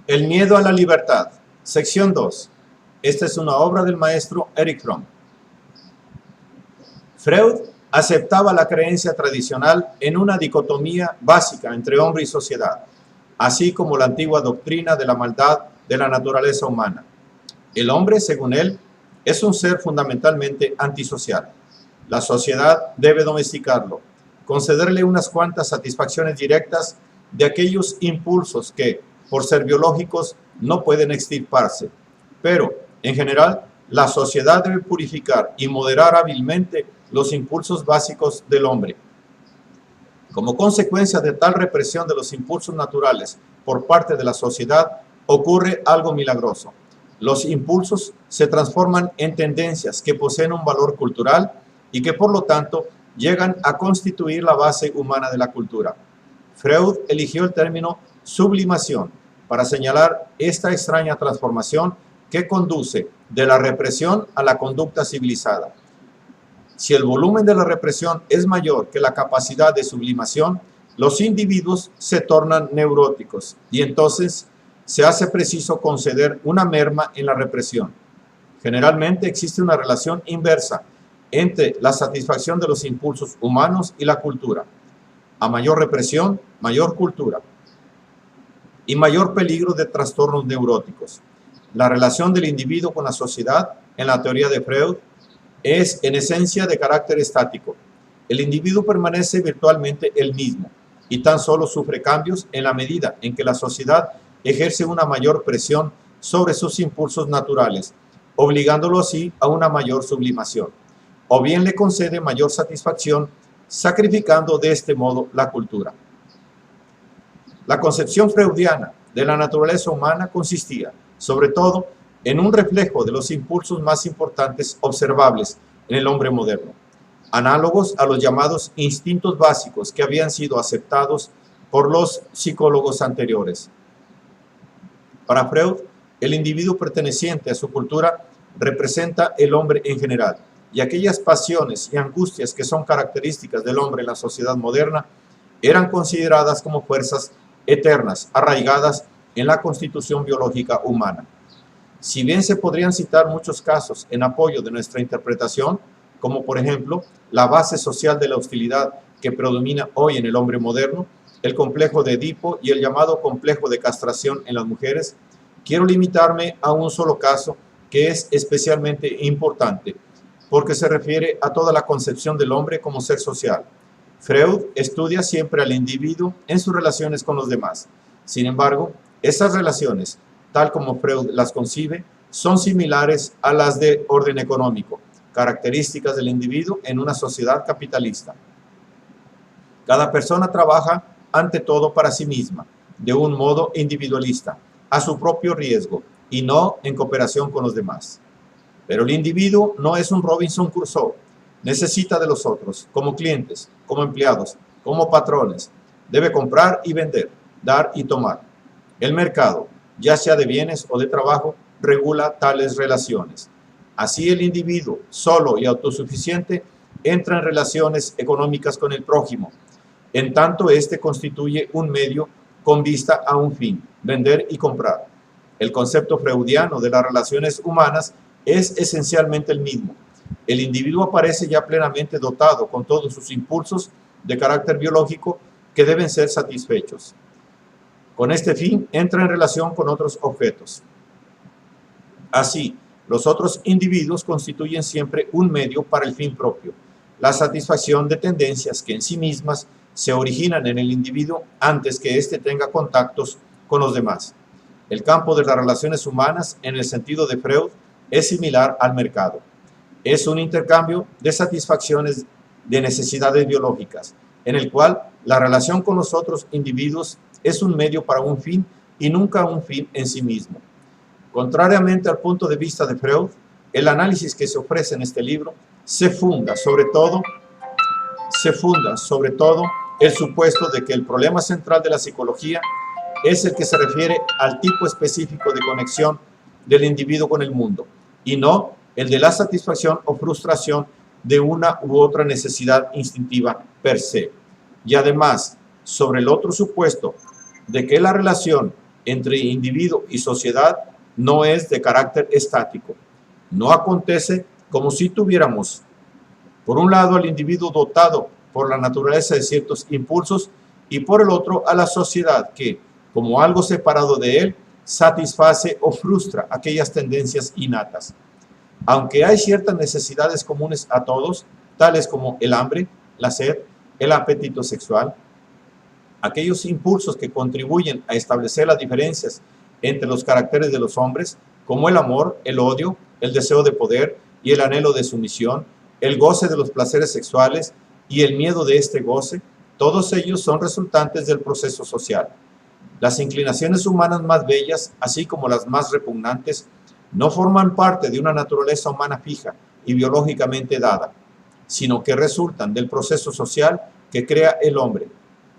El miedo a la libertad. Sección 2. Esta es una obra del maestro Erich Fromm. Freud aceptaba la creencia tradicional en una dicotomía básica entre hombre y sociedad, así como la antigua doctrina de la maldad de la naturaleza humana. El hombre, según él, es un ser fundamentalmente antisocial. La sociedad debe domesticarlo, concederle unas cuantas satisfacciones directas de aquellos impulsos que, por ser biológicos, no pueden extirparse. Pero, en general, la sociedad debe purificar y moderar hábilmente los impulsos básicos del hombre. Como consecuencia de tal represión de los impulsos naturales por parte de la sociedad, ocurre algo milagroso. Los impulsos se transforman en tendencias que poseen un valor cultural y que por lo tanto llegan a constituir la base humana de la cultura. Freud eligió el término sublimación para señalar esta extraña transformación que conduce de la represión a la conducta civilizada. Si el volumen de la represión es mayor que la capacidad de sublimación, los individuos se tornan neuróticos y entonces se hace preciso conceder una merma en la represión. Generalmente existe una relación inversa entre la satisfacción de los impulsos humanos y la cultura. A mayor represión, mayor cultura y mayor peligro de trastornos neuróticos. La relación del individuo con la sociedad, en la teoría de Freud, es en esencia de carácter estático. El individuo permanece virtualmente el mismo y tan solo sufre cambios en la medida en que la sociedad ejerce una mayor presión sobre sus impulsos naturales, obligándolo así a una mayor sublimación, o bien le concede mayor satisfacción, sacrificando de este modo la cultura. La concepción freudiana de la naturaleza humana consistía, sobre todo, en un reflejo de los impulsos más importantes observables en el hombre moderno, análogos a los llamados instintos básicos que habían sido aceptados por los psicólogos anteriores. Para Freud, el individuo perteneciente a su cultura representa el hombre en general, y aquellas pasiones y angustias que son características del hombre en la sociedad moderna eran consideradas como fuerzas eternas, arraigadas en la constitución biológica humana. Si bien se podrían citar muchos casos en apoyo de nuestra interpretación, como por ejemplo la base social de la hostilidad que predomina hoy en el hombre moderno, el complejo de Edipo y el llamado complejo de castración en las mujeres, quiero limitarme a un solo caso que es especialmente importante, porque se refiere a toda la concepción del hombre como ser social. Freud estudia siempre al individuo en sus relaciones con los demás. Sin embargo, esas relaciones, tal como Freud las concibe, son similares a las de orden económico, características del individuo en una sociedad capitalista. Cada persona trabaja ante todo para sí misma, de un modo individualista, a su propio riesgo y no en cooperación con los demás. Pero el individuo no es un Robinson Crusoe, necesita de los otros, como clientes, como empleados, como patrones, debe comprar y vender, dar y tomar. El mercado, ya sea de bienes o de trabajo, regula tales relaciones. Así el individuo, solo y autosuficiente, entra en relaciones económicas con el prójimo, en tanto éste constituye un medio con vista a un fin, vender y comprar. El concepto freudiano de las relaciones humanas es esencialmente el mismo. El individuo aparece ya plenamente dotado con todos sus impulsos de carácter biológico que deben ser satisfechos. Con este fin, entra en relación con otros objetos. Así, los otros individuos constituyen siempre un medio para el fin propio, la satisfacción de tendencias que en sí mismas se originan en el individuo antes que éste tenga contactos con los demás. El campo de las relaciones humanas, en el sentido de Freud, es similar al mercado. Es un intercambio de satisfacciones de necesidades biológicas, en el cual la relación con los otros individuos es un medio para un fin y nunca un fin en sí mismo. Contrariamente al punto de vista de Freud, el análisis que se ofrece en este libro se funda sobre todo el supuesto de que el problema central de la psicología es el que se refiere al tipo específico de conexión del individuo con el mundo, y no el de la satisfacción o frustración de una u otra necesidad instintiva per se. Y además, sobre el otro supuesto de que la relación entre individuo y sociedad no es de carácter estático. No acontece como si tuviéramos, por un lado, al individuo dotado por la naturaleza de ciertos impulsos y por el otro a la sociedad que, como algo separado de él, satisface o frustra aquellas tendencias innatas. Aunque hay ciertas necesidades comunes a todos, tales como el hambre, la sed, el apetito sexual, aquellos impulsos que contribuyen a establecer las diferencias entre los caracteres de los hombres, como el amor, el odio, el deseo de poder y el anhelo de sumisión, el goce de los placeres sexuales y el miedo de este goce, todos ellos son resultantes del proceso social. Las inclinaciones humanas más bellas, así como las más repugnantes, no forman parte de una naturaleza humana fija y biológicamente dada, sino que resultan del proceso social que crea el hombre.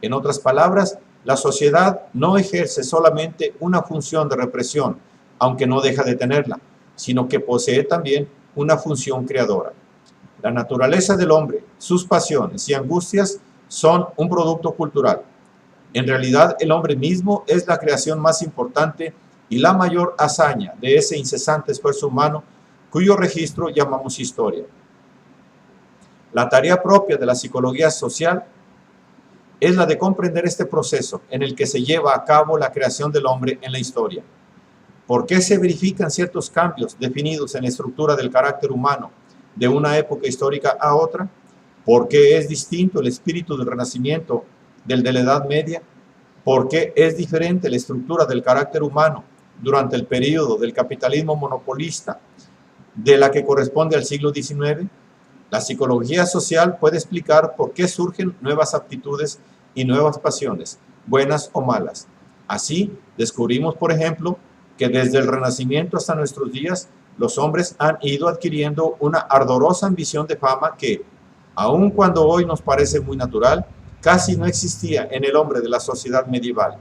En otras palabras, la sociedad no ejerce solamente una función de represión, aunque no deja de tenerla, sino que posee también una función creadora. La naturaleza del hombre, sus pasiones y angustias son un producto cultural. En realidad, el hombre mismo es la creación más importante y la mayor hazaña de ese incesante esfuerzo humano cuyo registro llamamos historia. La tarea propia de la psicología social es la de comprender este proceso en el que se lleva a cabo la creación del hombre en la historia. ¿Por qué se verifican ciertos cambios definidos en la estructura del carácter humano de una época histórica a otra? ¿Por qué es distinto el espíritu del Renacimiento del de la Edad Media? ¿Por qué es diferente la estructura del carácter humano durante el periodo del capitalismo monopolista de la que corresponde al siglo XIX? La psicología social puede explicar por qué surgen nuevas aptitudes y nuevas pasiones, buenas o malas. Así, descubrimos, por ejemplo, que desde el Renacimiento hasta nuestros días, los hombres han ido adquiriendo una ardorosa ambición de fama que, aun cuando hoy nos parece muy natural, casi no existía en el hombre de la sociedad medieval.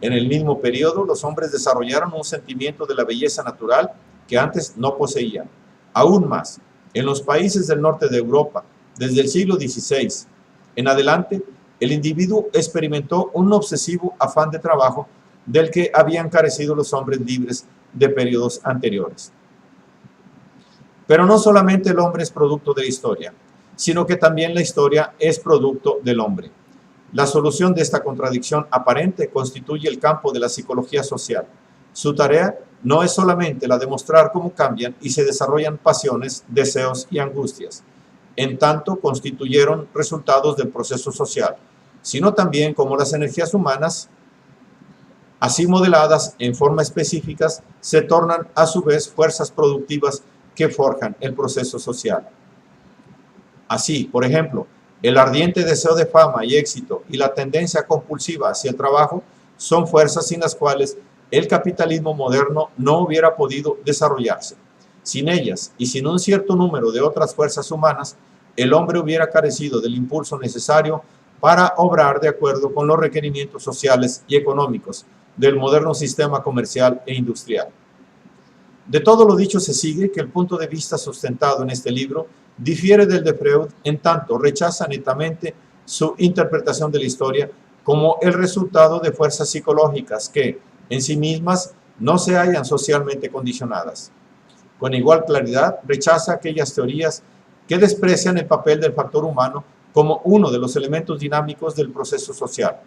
En el mismo periodo, los hombres desarrollaron un sentimiento de la belleza natural que antes no poseían. Aún más, en los países del norte de Europa, desde el siglo XVI en adelante, el individuo experimentó un obsesivo afán de trabajo del que habían carecido los hombres libres de periodos anteriores. Pero no solamente el hombre es producto de la historia, sino que también la historia es producto del hombre. La solución de esta contradicción aparente constituye el campo de la psicología social. Su tarea no es solamente la de mostrar cómo cambian y se desarrollan pasiones, deseos y angustias, en tanto constituyeron resultados del proceso social, sino también cómo las energías humanas, así modeladas en formas específicas, se tornan a su vez fuerzas productivas que forjan el proceso social. Así, por ejemplo, el ardiente deseo de fama y éxito y la tendencia compulsiva hacia el trabajo son fuerzas sin las cuales el capitalismo moderno no hubiera podido desarrollarse. Sin ellas y sin un cierto número de otras fuerzas humanas, el hombre hubiera carecido del impulso necesario para obrar de acuerdo con los requerimientos sociales y económicos del moderno sistema comercial e industrial. De todo lo dicho se sigue que el punto de vista sustentado en este libro difiere del de Freud, en tanto rechaza netamente su interpretación de la historia como el resultado de fuerzas psicológicas que, en sí mismas, no se hallan socialmente condicionadas. Con igual claridad, rechaza aquellas teorías que desprecian el papel del factor humano como uno de los elementos dinámicos del proceso social.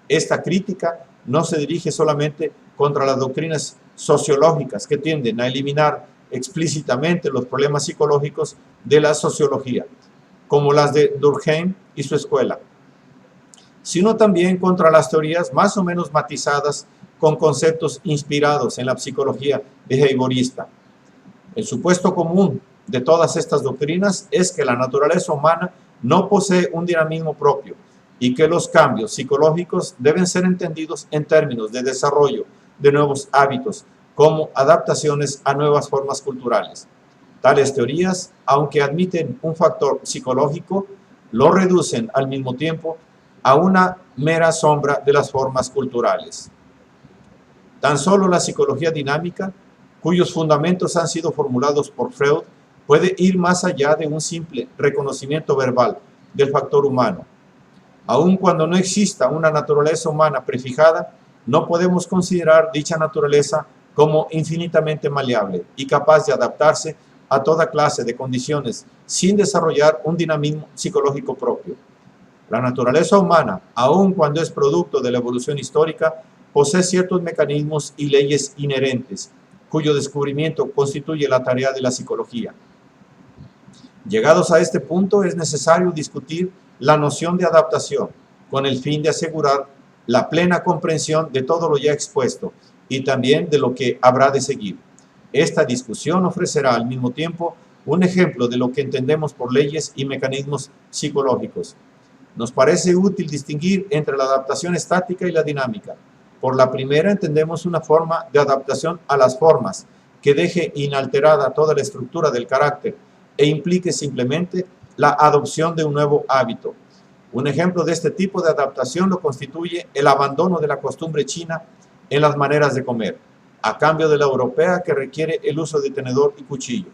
Esta crítica no se dirige solamente contra las doctrinas sociológicas que tienden a eliminar explícitamente los problemas psicológicos de la sociología, como las de Durkheim y su escuela, sino también contra las teorías más o menos matizadas con conceptos inspirados en la psicología behaviorista. El supuesto común de todas estas doctrinas es que la naturaleza humana no posee un dinamismo propio y que los cambios psicológicos deben ser entendidos en términos de desarrollo de nuevos hábitos, como adaptaciones a nuevas formas culturales. Tales teorías, aunque admiten un factor psicológico, lo reducen al mismo tiempo a una mera sombra de las formas culturales. Tan solo la psicología dinámica, cuyos fundamentos han sido formulados por Freud, puede ir más allá de un simple reconocimiento verbal del factor humano. Aun cuando no exista una naturaleza humana prefijada, no podemos considerar dicha naturaleza como infinitamente maleable y capaz de adaptarse a toda clase de condiciones sin desarrollar un dinamismo psicológico propio. La naturaleza humana, aun cuando es producto de la evolución histórica, posee ciertos mecanismos y leyes inherentes, cuyo descubrimiento constituye la tarea de la psicología. Llegados a este punto, es necesario discutir la noción de adaptación, con el fin de asegurar la plena comprensión de todo lo ya expuesto y también de lo que habrá de seguir. Esta discusión ofrecerá al mismo tiempo un ejemplo de lo que entendemos por leyes y mecanismos psicológicos. Nos parece útil distinguir entre la adaptación estática y la dinámica. Por la primera entendemos una forma de adaptación a las formas que deje inalterada toda la estructura del carácter e implique simplemente la adopción de un nuevo hábito. Un ejemplo de este tipo de adaptación lo constituye el abandono de la costumbre china en las maneras de comer, a cambio de la europea que requiere el uso de tenedor y cuchillo.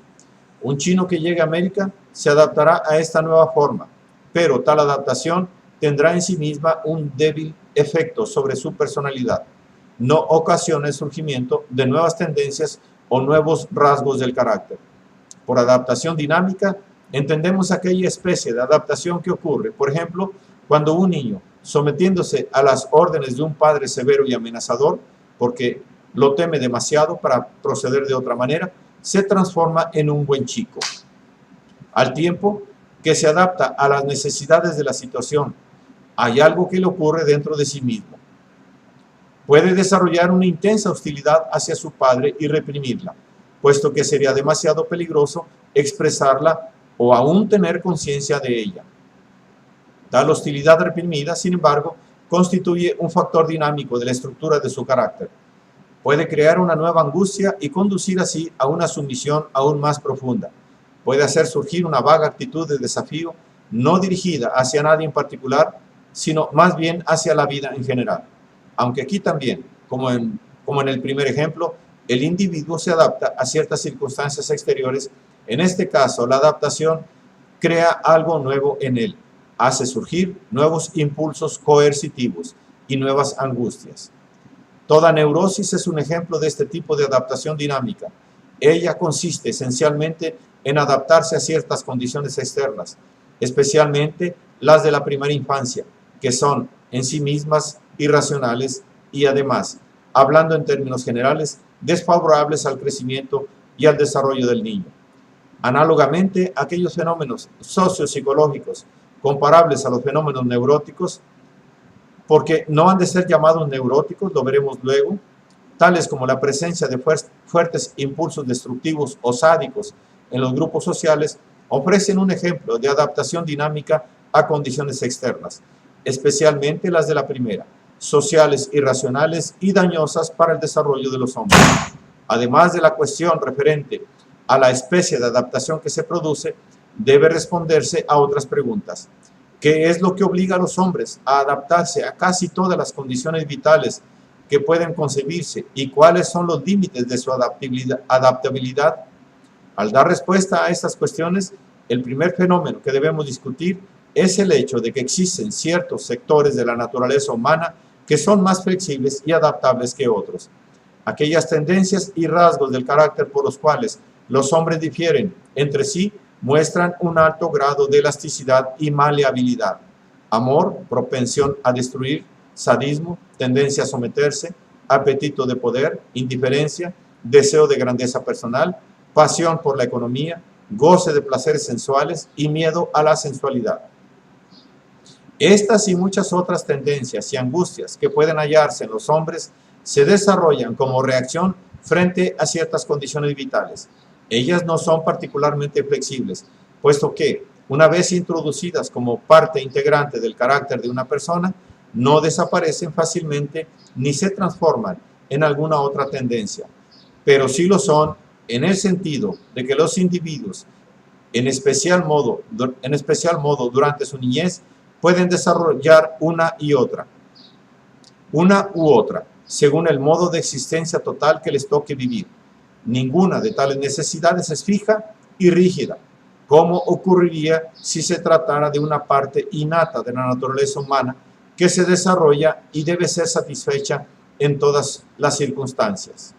Un chino que llegue a América se adaptará a esta nueva forma, pero tal adaptación tendrá en sí misma un débil efecto sobre su personalidad. No ocasiona el surgimiento de nuevas tendencias o nuevos rasgos del carácter. Por adaptación dinámica, entendemos aquella especie de adaptación que ocurre, por ejemplo, cuando un niño, sometiéndose a las órdenes de un padre severo y amenazador, porque lo teme demasiado para proceder de otra manera, se transforma en un buen chico. Al tiempo que se adapta a las necesidades de la situación, hay algo que le ocurre dentro de sí mismo. Puede desarrollar una intensa hostilidad hacia su padre y reprimirla, puesto que sería demasiado peligroso expresarla o aún tener conciencia de ella. Tal hostilidad reprimida, sin embargo, constituye un factor dinámico de la estructura de su carácter. Puede crear una nueva angustia y conducir así a una sumisión aún más profunda. Puede hacer surgir una vaga actitud de desafío, no dirigida hacia nadie en particular, sino más bien hacia la vida en general. Aunque aquí también, como en el primer ejemplo, el individuo se adapta a ciertas circunstancias exteriores. En este caso, la adaptación crea algo nuevo en él, hace surgir nuevos impulsos coercitivos y nuevas angustias. Toda neurosis es un ejemplo de este tipo de adaptación dinámica. Ella consiste esencialmente en adaptarse a ciertas condiciones externas, especialmente las de la primera infancia, que son en sí mismas irracionales y además, hablando en términos generales, desfavorables al crecimiento y al desarrollo del niño. Análogamente, aquellos fenómenos sociopsicológicos comparables a los fenómenos neuróticos, porque no han de ser llamados neuróticos, lo veremos luego, tales como la presencia de fuertes impulsos destructivos o sádicos en los grupos sociales, ofrecen un ejemplo de adaptación dinámica a condiciones externas, especialmente las de la primera, sociales, irracionales y dañosas para el desarrollo de los hombres. Además de la cuestión referente a la especie de adaptación que se produce, debe responderse a otras preguntas. ¿Qué es lo que obliga a los hombres a adaptarse a casi todas las condiciones vitales que pueden concebirse y cuáles son los límites de su adaptabilidad? Al dar respuesta a estas cuestiones, el primer fenómeno que debemos discutir es el hecho de que existen ciertos sectores de la naturaleza humana que son más flexibles y adaptables que otros. Aquellas tendencias y rasgos del carácter por los cuales los hombres difieren entre sí muestran un alto grado de elasticidad y maleabilidad. Amor, propensión a destruir, sadismo, tendencia a someterse, apetito de poder, indiferencia, deseo de grandeza personal, pasión por la economía, goce de placeres sensuales y miedo a la sensualidad. Estas y muchas otras tendencias y angustias que pueden hallarse en los hombres se desarrollan como reacción frente a ciertas condiciones vitales. Ellas no son particularmente flexibles, puesto que, una vez introducidas como parte integrante del carácter de una persona, no desaparecen fácilmente ni se transforman en alguna otra tendencia, pero sí lo son en el sentido de que los individuos, en especial modo durante su niñez, pueden desarrollar una u otra, según el modo de existencia total que les toque vivir. Ninguna de tales necesidades es fija y rígida, como ocurriría si se tratara de una parte innata de la naturaleza humana que se desarrolla y debe ser satisfecha en todas las circunstancias.